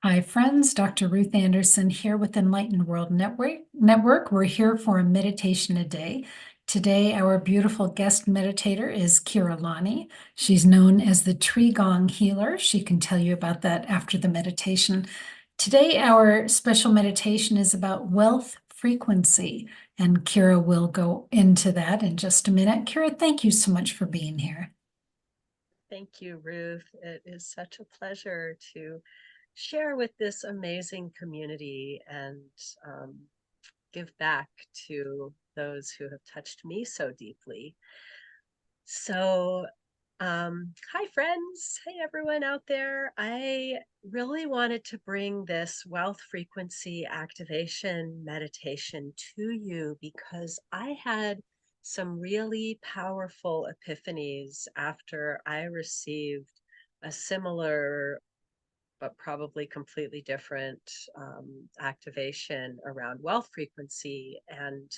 Hi, friends. Dr. Ruth Anderson here with Enlightened World Network. We're here for a meditation a day. Today, our beautiful guest meditator is Keira Lani. She's known as the TreeGong Healer. She can tell you about that after the meditation. Today, our special meditation is about wealth frequency, and Keira will go into that in just a minute. Keira, thank you so much for being here. Thank you, Ruth. It is such a pleasure to share with this amazing community and give back to those who have touched me so deeply. So, hi, friends. Hey, everyone out there. I really wanted to bring this wealth frequency activation meditation to you because I had some really powerful epiphanies after I received a similar but probably completely different activation around wealth frequency. And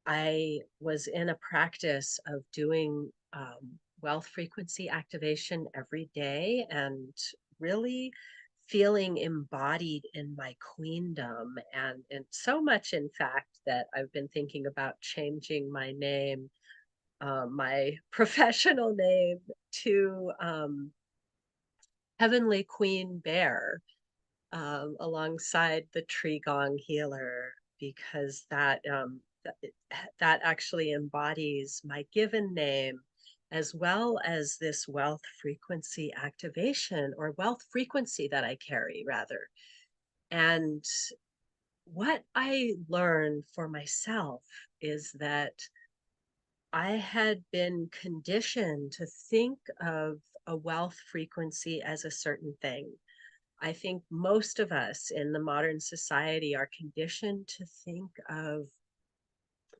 I was in a practice of doing wealth frequency activation every day and really feeling embodied in my queendom. And so much, in fact, that I've been thinking about changing my name, my professional name, to Heavenly Queen Bear, alongside the TreeGong Healer, because that actually embodies my given name as well as this wealth frequency activation, or wealth frequency that I carry, rather. And what I learned for myself is that I had been conditioned to think of a wealth frequency as a certain thing. I think most of us in the modern society are conditioned to think of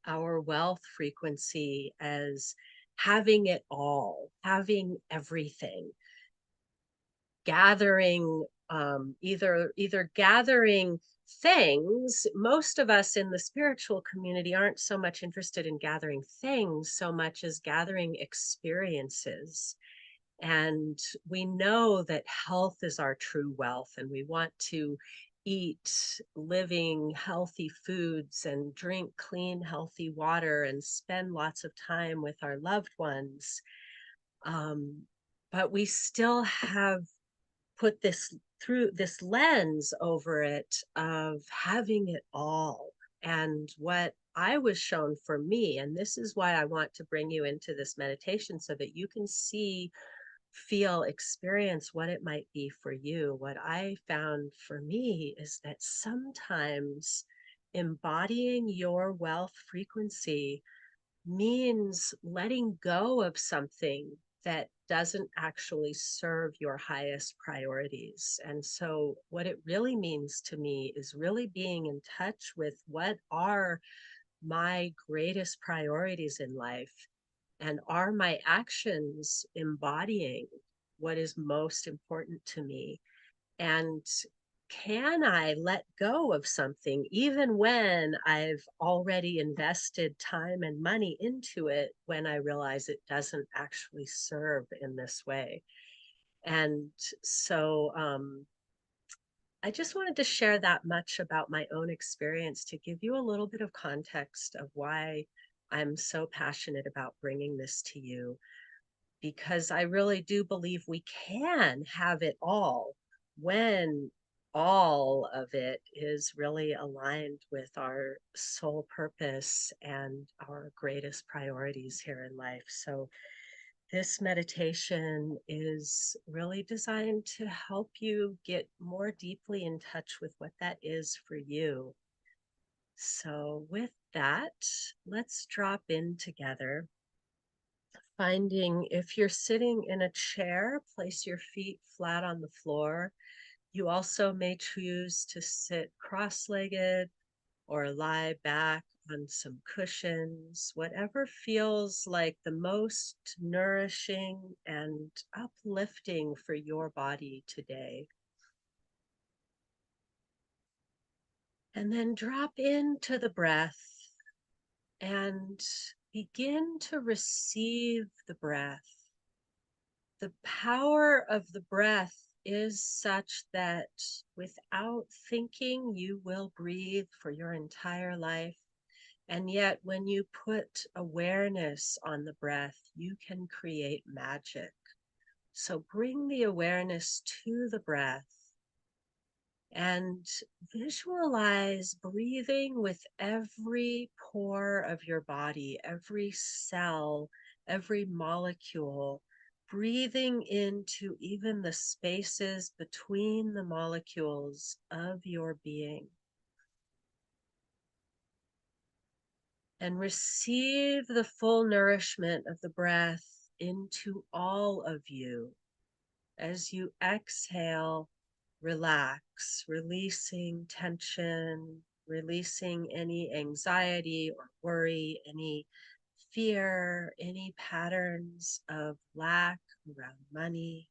our wealth frequency as having it all, having everything, gathering, either gathering things. Most of us in the spiritual community aren't so much interested in gathering things so much as gathering experiences. And we know that health is our true wealth, and we want to eat living, healthy foods and drink clean, healthy water and spend lots of time with our loved ones. Um, but we still have put this through this lens over it of having it all. And what I was shown for me, and this is why I want to bring you into this meditation so that you can see, feel, experience what it might be for you. What I found for me is that sometimes embodying your wealth frequency means letting go of something that doesn't actually serve your highest priorities. And so, what it really means to me is really being in touch with what are my greatest priorities in life, and are my actions embodying what is most important to me? And can I let go of something even when I've already invested time and money into it, when I realize it doesn't actually serve in this way? And so I just wanted to share that much about my own experience to give you a little bit of context of why I'm so passionate about bringing this to you, because I really do believe we can have it all when all of it is really aligned with our soul purpose and our greatest priorities here in life. So, this meditation is really designed to help you get more deeply in touch with what that is for you. So, with that, let's drop in together. Finding, if you're sitting in a chair, place your feet flat on the floor. You also may choose to sit cross-legged or lie back on some cushions, whatever feels like the most nourishing and uplifting for your body today. And then drop into the breath and begin to receive the breath. The power of the breath is such that without thinking, you will breathe for your entire life. And yet, when you put awareness on the breath, you can create magic. So bring the awareness to the breath and visualize breathing with every pore of your body, every cell, every molecule, breathing into even the spaces between the molecules of your being. And receive the full nourishment of the breath into all of you. As you exhale, relax, releasing tension, releasing any anxiety or worry, any fear, any patterns of lack around money.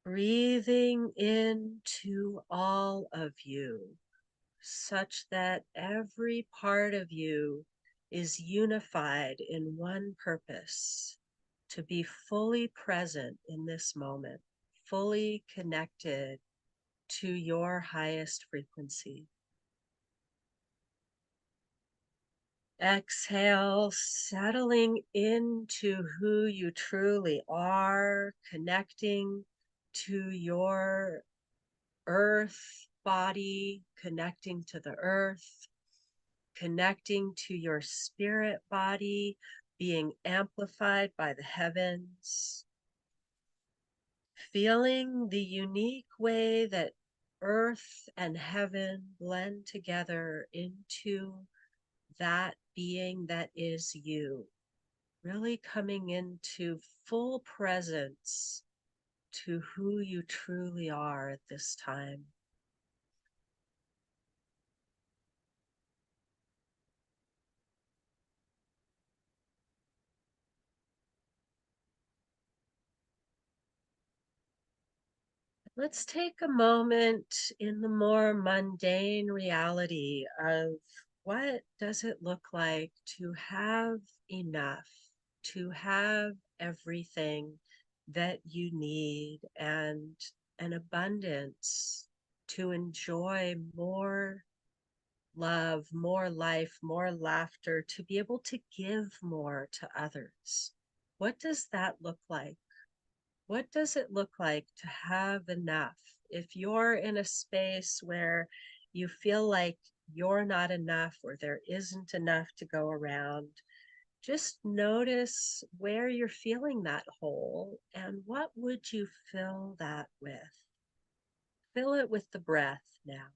Breathing into all of you, such that every part of you is unified in one purpose: to be fully present in this moment, fully connected to your highest frequency. Exhale, settling into who you truly are, connecting to your earth body, connecting to the earth, connecting to your spirit body, being amplified by the heavens, feeling the unique way that earth and heaven blend together into that being that is you, really coming into full presence to who you truly are at this time. Let's take a moment in the more mundane reality of what does it look like to have enough, to have everything that you need, and an abundance to enjoy more love, more life, more laughter, to be able to give more to others. What does that look like? What does it look like to have enough? If you're in a space where you feel like you're not enough or there isn't enough to go around, just notice where you're feeling that hole and what would you fill that with? Fill it with the breath now.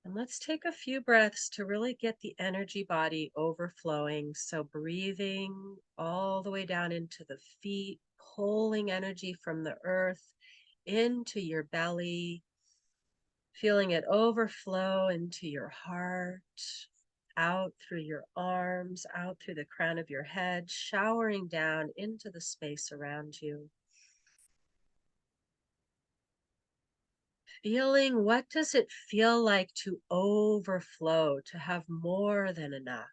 And let's take a few breaths to really get the energy body overflowing. So breathing all the way down into the feet, pulling energy from the earth into your belly, feeling it overflow into your heart, out through your arms, out through the crown of your head, showering down into the space around you. Feeling, what does it feel like to overflow, to have more than enough?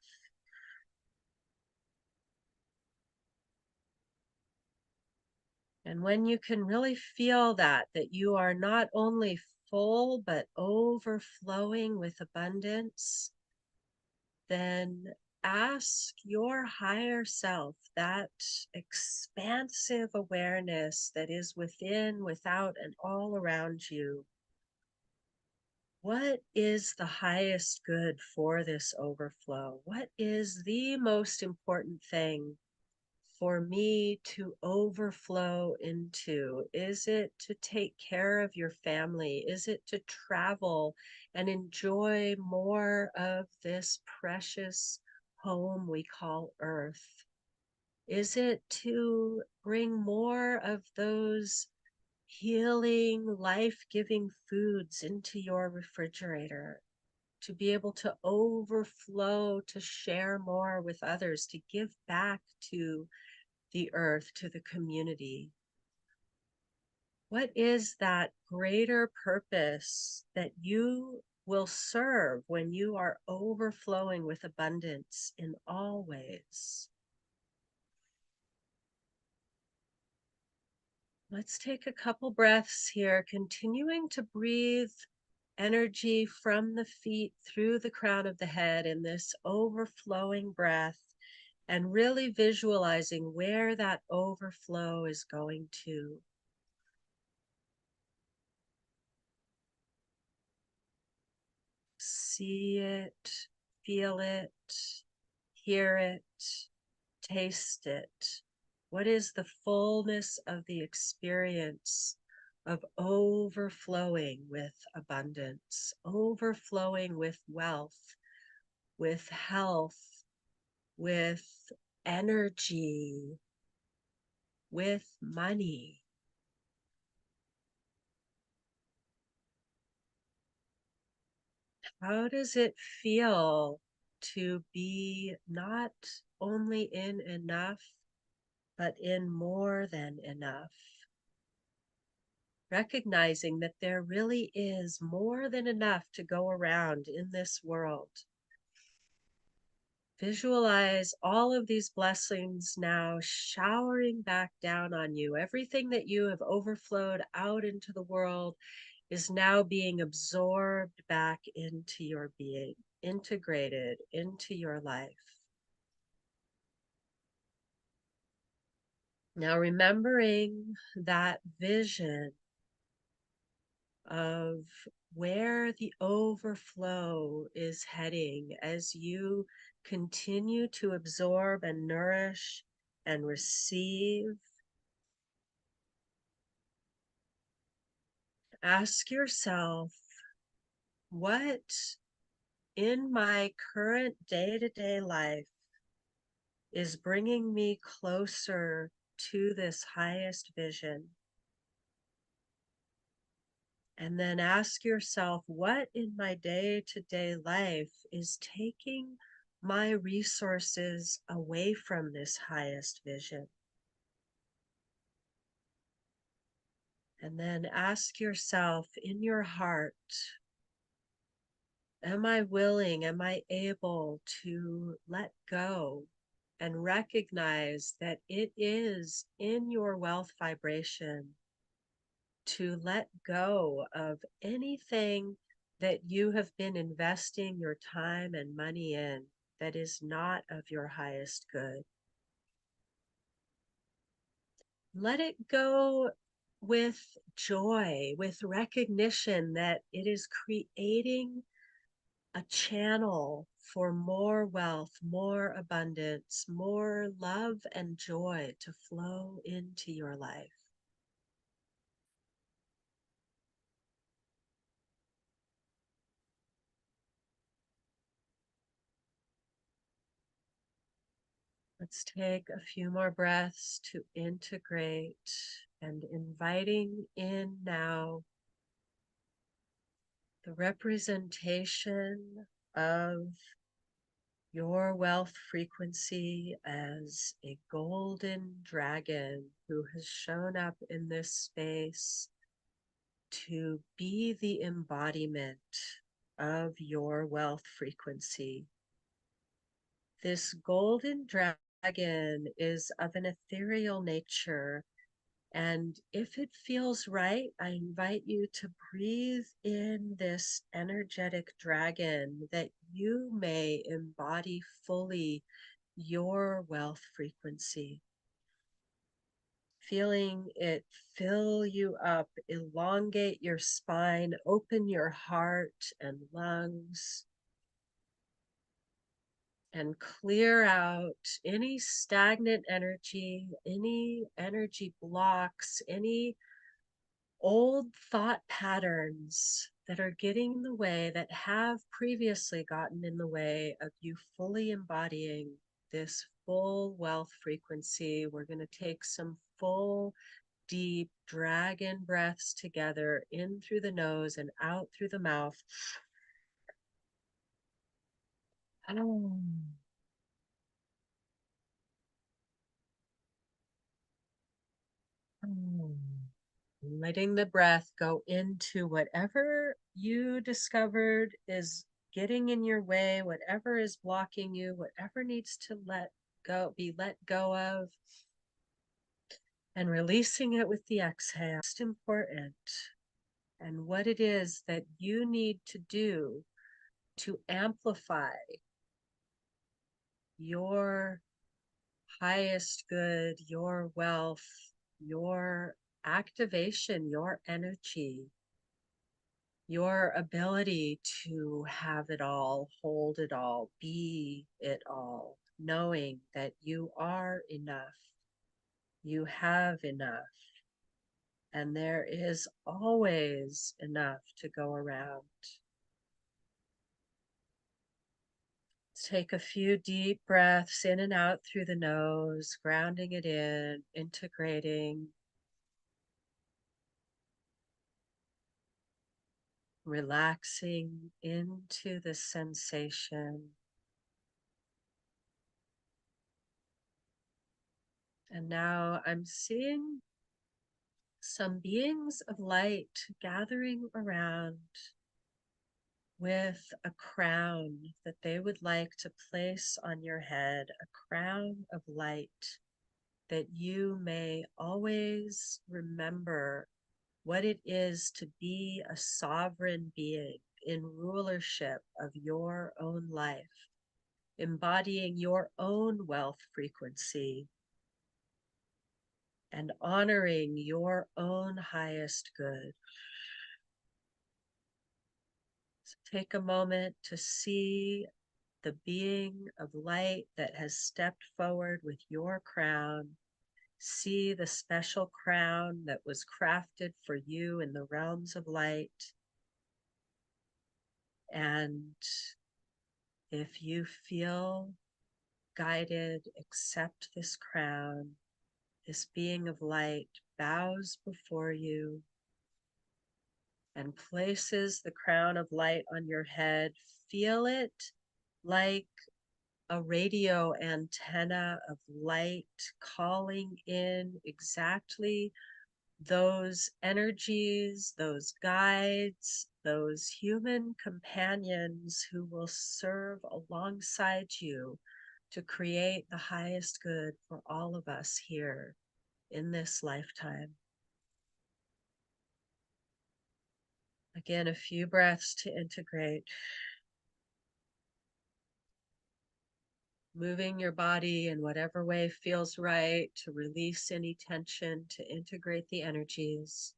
And when you can really feel that you are not only full, but overflowing with abundance, then ask your higher self, that expansive awareness that is within, without, and all around you, what is the highest good for this overflow? What is the most important thing for me to overflow into? Is it to take care of your family? Is it to travel and enjoy more of this precious home we call Earth? Is it to bring more of those healing, life-giving foods into your refrigerator, to be able to overflow, to share more with others, to give back to the earth, to the community? What is that greater purpose that you will serve when you are overflowing with abundance in all ways? Let's take a couple breaths here, continuing to breathe energy from the feet through the crown of the head in this overflowing breath, and really visualizing where that overflow is going to. See it, feel it, hear it, taste it. What is the fullness of the experience of overflowing with abundance, overflowing with wealth, with health, with energy, with money? How does it feel to be not only in enough, but in more than enough? Recognizing that there really is more than enough to go around in this world. Visualize all of these blessings now showering back down on you. Everything that you have overflowed out into the world is now being absorbed back into your being, integrated into your life. Now, remembering that vision of where the overflow is heading as you continue to absorb and nourish and receive, ask yourself, what in my current day-to-day life is bringing me closer to this highest vision? And then ask yourself, what in my day-to-day life is taking my resources away from this highest vision? And then ask yourself in your heart, am I willing, am I able to let go and recognize that it is in your wealth vibration to let go of anything that you have been investing your time and money in that is not of your highest good? Let it go with joy, with recognition that it is creating a channel for more wealth, more abundance, more love and joy to flow into your life. Let's take a few more breaths to integrate, and inviting in now the representation of your wealth frequency as a golden dragon who has shown up in this space to be the embodiment of your wealth frequency. This golden dragon is of an ethereal nature, and if it feels right, I invite you to breathe in this energetic dragon that you may embody fully your wealth frequency. Feeling it fill you up, elongate your spine, open your heart and lungs, and clear out any stagnant energy, any energy blocks, any old thought patterns that are getting in the way, that have previously gotten in the way of you fully embodying this full wealth frequency. We're going to take some full, deep dragon breaths together, in through the nose and out through the mouth. Letting the breath go into whatever you discovered is getting in your way, whatever is blocking you, whatever needs to be let go of, and releasing it with the exhale. Most important, and what it is that you need to do to amplify your highest good, your wealth, your activation, your energy, your ability to have it all, hold it all, be it all, knowing that you are enough, you have enough, and there is always enough to go around. Take a few deep breaths in and out through the nose, grounding it in, integrating, relaxing into the sensation. And now I'm seeing some beings of light gathering around with a crown that they would like to place on your head, a crown of light, that you may always remember what it is to be a sovereign being in rulership of your own life, embodying your own wealth frequency and honoring your own highest good. So take a moment to see the being of light that has stepped forward with your crown. See the special crown that was crafted for you in the realms of light. And if you feel guided, accept this crown. This being of light bows before you and places the crown of light on your head. Feel it like a radio antenna of light calling in exactly those energies, those guides, those human companions who will serve alongside you to create the highest good for all of us here in this lifetime. Again, a few breaths to integrate. Moving your body in whatever way feels right to release any tension, to integrate the energies.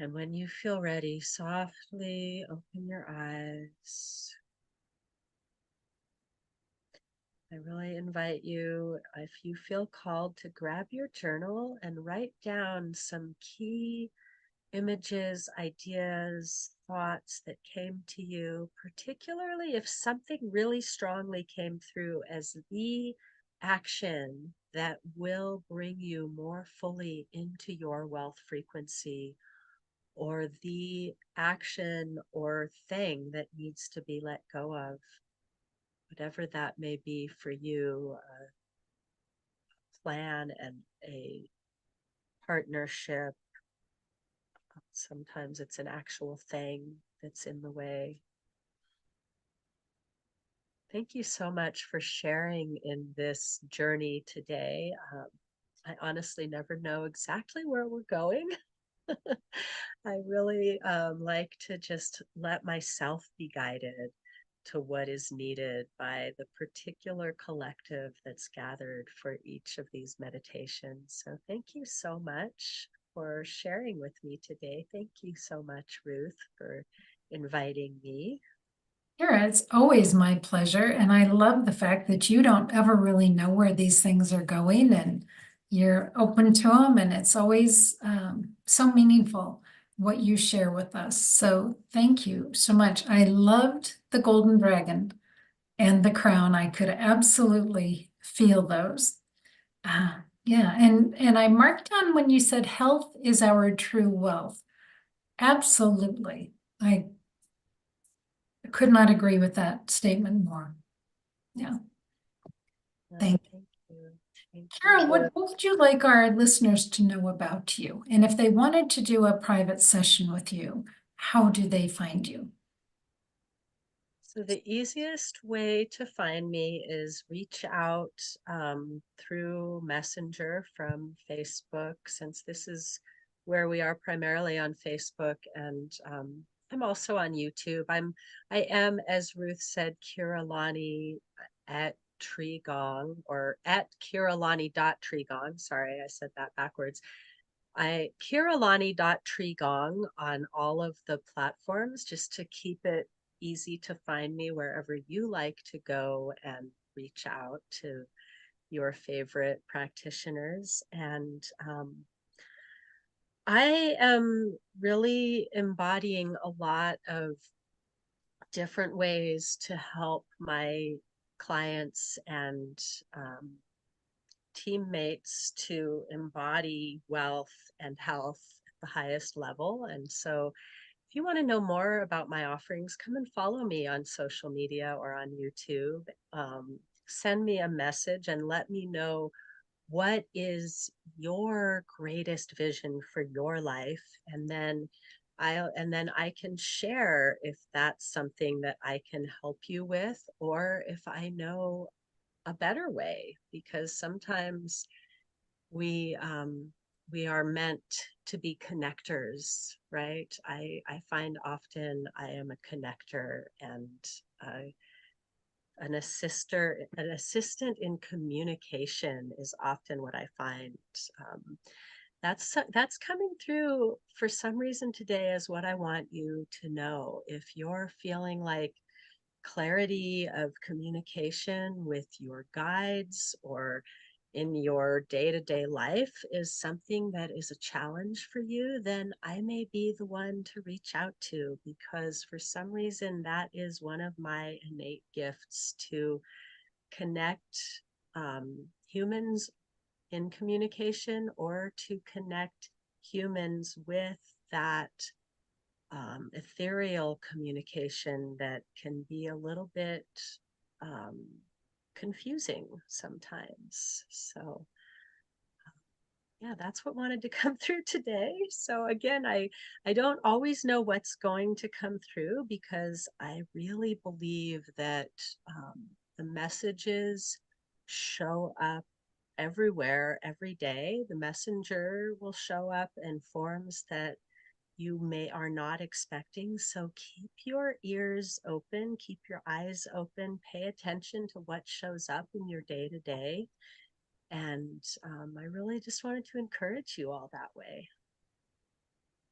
And when you feel ready, softly open your eyes. I really invite you, if you feel called, to grab your journal and write down some key images, ideas, thoughts that came to you, particularly if something really strongly came through as the action that will bring you more fully into your wealth frequency, or the action or thing that needs to be let go of, whatever that may be for you, a plan and a partnership. Sometimes it's an actual thing that's in the way. Thank you so much for sharing in this journey today. I honestly never know exactly where we're going. I really like to just let myself be guided to what is needed by the particular collective that's gathered for each of these meditations. So thank you so much for sharing with me today. Thank you so much, Ruth, for inviting me. Kira, it's always my pleasure. And I love the fact that you don't ever really know where these things are going and you're open to them. And it's always so meaningful what you share with us. So thank you so much. I loved the golden dragon and the crown. I could absolutely feel those. Yeah. And I marked down when you said health is our true wealth. Absolutely. I could not agree with that statement more. Yeah. Oh, Thank thank you. Thank Kara, you. what would you like our listeners to know about you? And if they wanted to do a private session with you, how do they find you? So the easiest way to find me is reach out through Messenger from Facebook, since this is where we are primarily on Facebook, and I'm also on YouTube. I am, as Ruth said, Keira Lani at TreeGong, or at KeiraLani.TreeGong. Sorry, I said that backwards. I KeiraLani.TreeGong on all of the platforms, just to keep it easy to find me wherever you like to go and reach out to your favorite practitioners. And I am really embodying a lot of different ways to help my clients and teammates to embody wealth and health at the highest level. And so if you want to know more about my offerings, come and follow me on social media or on YouTube. Send me a message and let me know what is your greatest vision for your life. And then I can share if that's something that I can help you with, or if I know a better way, because sometimes we we are meant to be connectors, right? I find often I am a connector, and uh, an assistant in communication is often what I find. um, that's coming through for some reason today, is what I want you to know. If you're feeling like clarity of communication with your guides or in your day-to-day life is something that is a challenge for you, then I may be the one to reach out to, because for some reason that is one of my innate gifts, to connect humans in communication, or to connect humans with that ethereal communication that can be a little bit um, confusing sometimes. So yeah, that's what wanted to come through today. So again, I don't always know what's going to come through, because I really believe that the messages show up everywhere every day. The messenger will show up in forms that you may are not expecting. So keep your ears open, keep your eyes open, pay attention to what shows up in your day to day. And I really just wanted to encourage you all that way.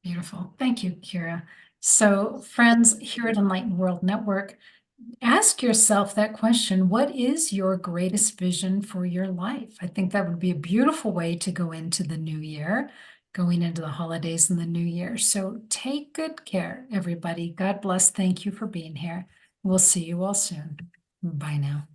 Beautiful. Thank you, Kira. So, friends here at Enlightened World Network, ask yourself that question: what is your greatest vision for your life? I think that would be a beautiful way to go into the new year, going into the holidays and the new year. So, take good care, everybody. God bless. Thank you for being here. We'll see you all soon. Bye now.